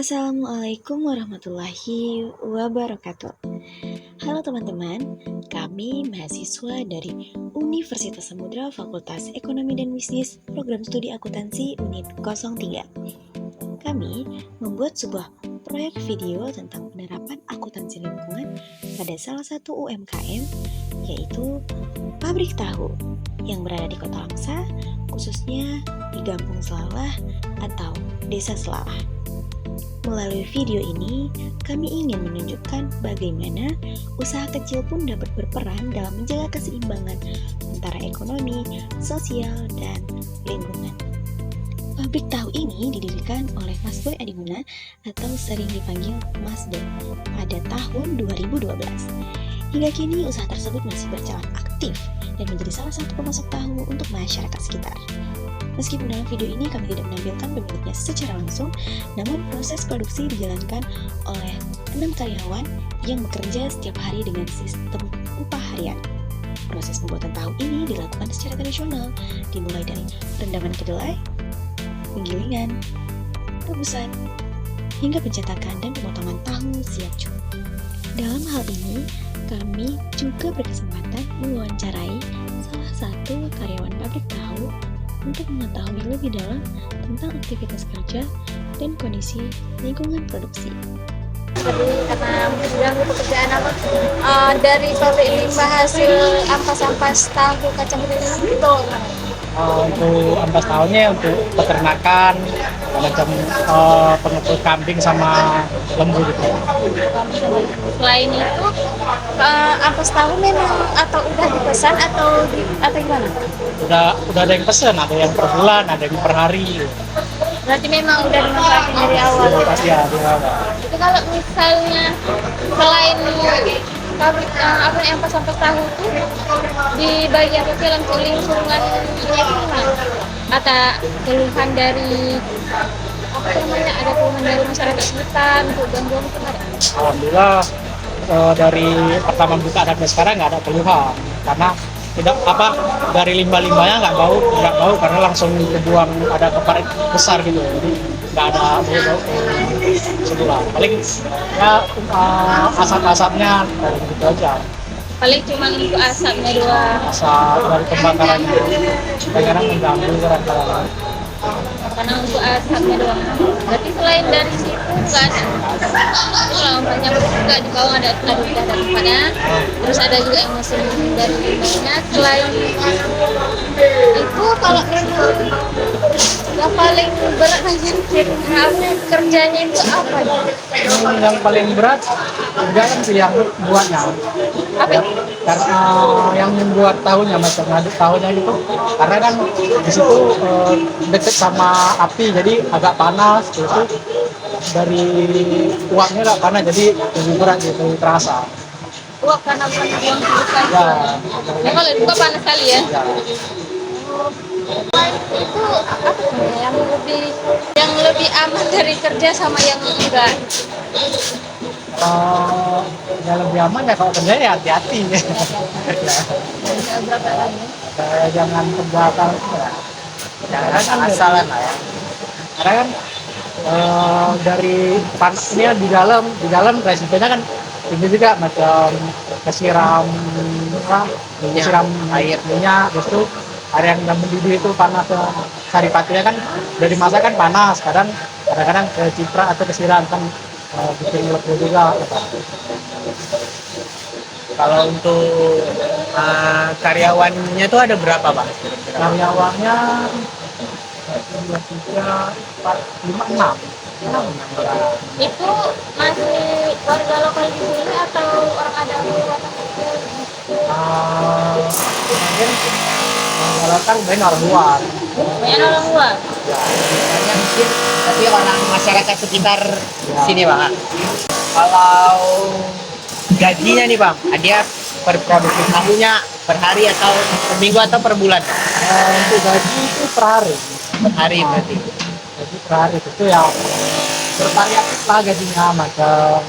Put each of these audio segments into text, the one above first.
Assalamualaikum warahmatullahi wabarakatuh. Halo teman-teman, kami mahasiswa dari Universitas Samudra Fakultas Ekonomi dan Bisnis Program Studi Akuntansi Unit 03. Kami membuat sebuah proyek video tentang penerapan akuntansi lingkungan pada salah satu UMKM, yaitu pabrik tahu yang berada di Kota Langsa, khususnya di Gampung Selalah atau Desa Selalah. Melalui video ini, kami ingin menunjukkan bagaimana usaha kecil pun dapat berperan dalam menjaga keseimbangan antara ekonomi, sosial, dan lingkungan. Pabrik tahu ini didirikan oleh Mas Boy Adiguna atau sering dipanggil Mas Dem pada tahun 2012. Hingga kini usaha tersebut masih berjalan aktif dan menjadi salah satu pemasok tahu untuk masyarakat sekitar. Meskipun dalam video ini kami tidak menampilkan pemiliknya secara langsung, namun proses produksi dijalankan oleh 6 karyawan yang bekerja setiap hari dengan sistem upah harian. Proses pembuatan tahu ini dilakukan secara tradisional, dimulai dari rendaman kedelai, penggilingan, rebusan, hingga pencetakan dan pemotongan tahu siap cuci. Dalam hal ini, kami juga berkesempatan mewawancarai salah satu karyawan pabrik tahu untuk mengetahui lebih dalam tentang aktivitas kerja dan kondisi lingkungan produksi. Karena mengganggu pekerjaan dari pabrik limbah hasil ampas-ampas tahu kacang kedelai itu. Untuk ampas tahunya untuk peternakan macam pengepul kambing sama lembu gitu. Selain itu, ampas tahu memang atau udah dipesan atau gimana? Udah ada yang pesen, ada yang per bulan, ada yang per hari. Berarti memang udah dimanfaatin dari awal. Pasti ya di awal. Itu kalau misalnya selain pabrik ampas-ampas tahu itu di bagian film lingkungan ini gimana? Atau keluhan dari ada keluhan dari masyarakat sekitar untuk gangguan itu ada? Alhamdulillah dari pertama buka sampai sekarang nggak ada keluhan karena tidak dari limbah-limbahnya nggak bau karena langsung dibuang, ada keparit besar gitu, jadi nggak ada bau sebelah, paling ya asap-asapnya gitu aja, Paling cuma untuk asapnya doang. asap dari pembakarannya kadang mengganggu kadang-kadang. Karena untuk asapnya doang. Berarti selain dari situ nggak ada. Itu lah banyak juga di bawah ada tempatnya. Terus ada juga yang mesin dari limbahnya. Selain itu kalau yang paling berat kamu kerjanya itu apa? Yang paling berat kerjaan sih yang buatnya. Apa Ya, itu? karena yang membuat tahunya macam ngaduk tahunya gitu, karena kan di situ deket sama api jadi agak panas gitu, dari uapnya agak panas jadi lebih berat gitu, terasa Uap karena bukan buang kehidupan. ya. Ya kalau itu panas sekali ya. Ya. Itu apa yang lebih aman dari kerja sama yang enggak? Ya lebih aman ya kalau kerja ya hati-hati ya. Berapa lagi? Jangan kebakar jangan asalan lah ya, karena kan dari panas ini kan di dalam resikonya kan ini juga macam kesiram kesiram air minyak, terus tuh air yang udah mendidih itu panas, saripatinya kan dari masak kan panas, kadang-kadang keciprat atau kesiram kan bikin melepuh juga gitu. Kalau untuk karyawannya tuh ada berapa, Pak? Karyawannya 2, 3, 4, 5, 6. Itu masih warga lokal di sini atau orang ada luar? Mungkin kalau kan banyak orang luar. Banyak orang luar. Banyak mungkin tapi orang masyarakat sekitar sini, Pak. Kalau gajinya nih, Bang, dia per produksi tahunya per hari atau per minggu atau per bulan? Untuk gaji itu per hari. Per hari berarti. Gaji per hari itu ya bervariatif lah gajinya, macam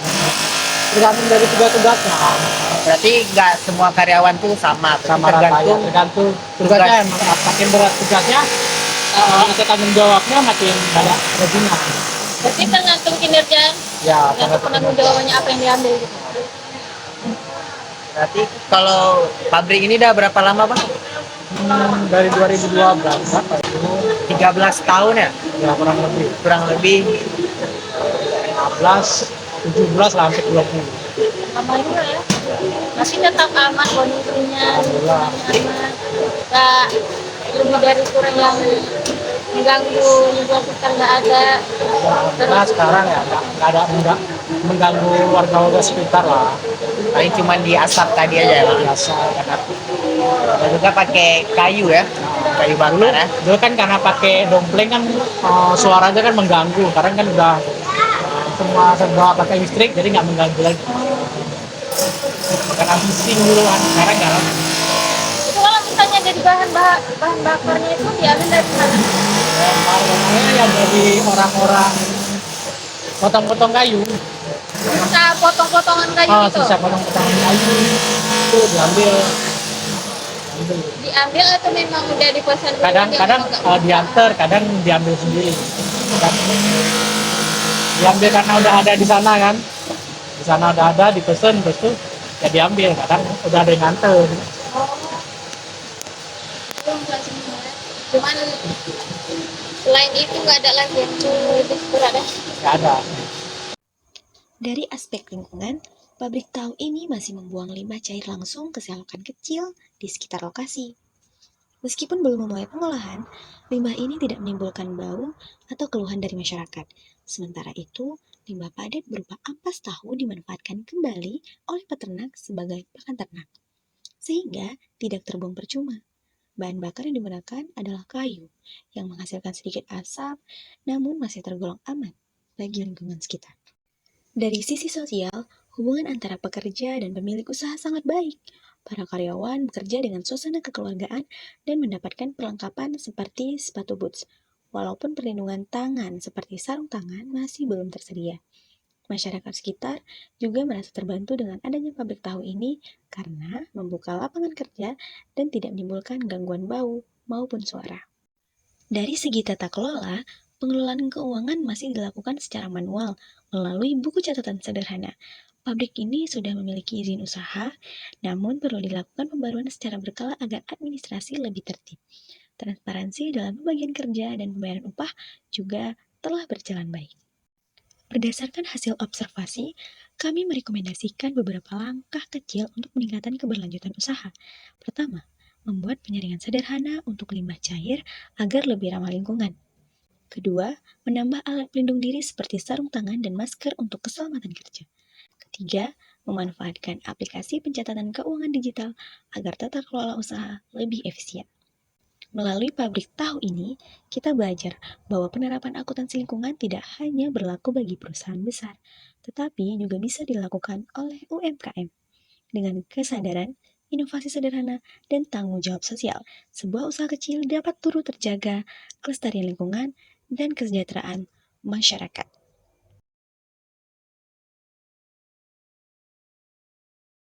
tergantung dari tugas-tugasnya. Berarti nggak semua karyawan tuh sama, Sama tergantung tergantung tugasnya. Makin berat tugasnya, atau tanggung jawabnya makin banyak gajinya. Berarti tergantung kinerja, Ya, tergantung penanggung jawabannya apa yang diambil gitu. Berarti kalau pabrik ini udah berapa lama bang? dari 2012 berapa itu? 13 tahun ya? Ya kurang lebih Kurang lebih. 15, 17 lah hampir 20. Lama juga ya. Masih tetap aman kondisinya, Alhamdulillah. aman. Nggak lebih dari kurang yang mengganggu lingkungan sekitar nggak ada. Alhamdulillah sekarang ya nggak mengganggu warga-warga sekitar lah. Paling cuma di asap tadi aja ya bang. Biasa. Dan juga pakai kayu ya, kayu Dulu, bakar ya. dulu kan karena pakai dompleng kan suaranya kan mengganggu. Sekarang kan udah semua serba pakai listrik jadi nggak mengganggu lagi. Karena bising dulu kan, sekarang nggak lagi. Itu kalau misalnya jadi bahan bakarnya itu diambil dari mana? Harganya ya dari orang-orang potong-potong kayu. Bisa potong-potongan kayu gitu. Sisa potong-potongan kayu itu diambil. Diambil atau memang udah dipesan dulu Kadang-kadang dia mau nggak? diantar, kadang diambil sendiri. Diambil karena udah ada di sana kan. Di sana udah ada, dipesen, terus tuh ya diambil. Kadang udah ada yang nganter. Itu enggak semua. Cuman selain itu nggak ada lagi yang lebih berat ya. Nggak ada. Dari aspek lingkungan, pabrik tahu ini masih membuang limbah cair langsung ke selokan kecil di sekitar lokasi. Meskipun belum memulai pengolahan, limbah ini tidak menimbulkan bau atau keluhan dari masyarakat. Sementara itu, limbah padat berupa ampas tahu dimanfaatkan kembali oleh peternak sebagai pakan ternak, sehingga tidak terbuang percuma. Bahan bakar yang digunakan adalah kayu, yang menghasilkan sedikit asap, namun masih tergolong aman bagi lingkungan sekitar. Dari sisi sosial, hubungan antara pekerja dan pemilik usaha sangat baik. Para karyawan bekerja dengan suasana kekeluargaan dan mendapatkan perlengkapan seperti sepatu boots, walaupun perlindungan tangan seperti sarung tangan masih belum tersedia. Masyarakat sekitar juga merasa terbantu dengan adanya pabrik tahu ini karena membuka lapangan kerja dan tidak menimbulkan gangguan bau maupun suara. Dari segi tata kelola, pengelolaan keuangan masih dilakukan secara manual melalui buku catatan sederhana. Pabrik ini sudah memiliki izin usaha, namun perlu dilakukan pembaruan secara berkala agar administrasi lebih tertib. Transparansi dalam pembagian kerja dan pembayaran upah juga telah berjalan baik. Berdasarkan hasil observasi, kami merekomendasikan beberapa langkah kecil untuk meningkatkan keberlanjutan usaha. Pertama, membuat penyaringan sederhana untuk limbah cair agar lebih ramah lingkungan. Kedua, menambah alat pelindung diri seperti sarung tangan dan masker untuk keselamatan kerja. Ketiga, memanfaatkan aplikasi pencatatan keuangan digital agar tata kelola usaha lebih efisien. Melalui pabrik tahu ini, kita belajar bahwa penerapan akuntansi lingkungan tidak hanya berlaku bagi perusahaan besar, tetapi juga bisa dilakukan oleh UMKM. Dengan kesadaran, inovasi sederhana, dan tanggung jawab sosial, sebuah usaha kecil dapat turut terjaga kelestarian lingkungan dan kesejahteraan masyarakat.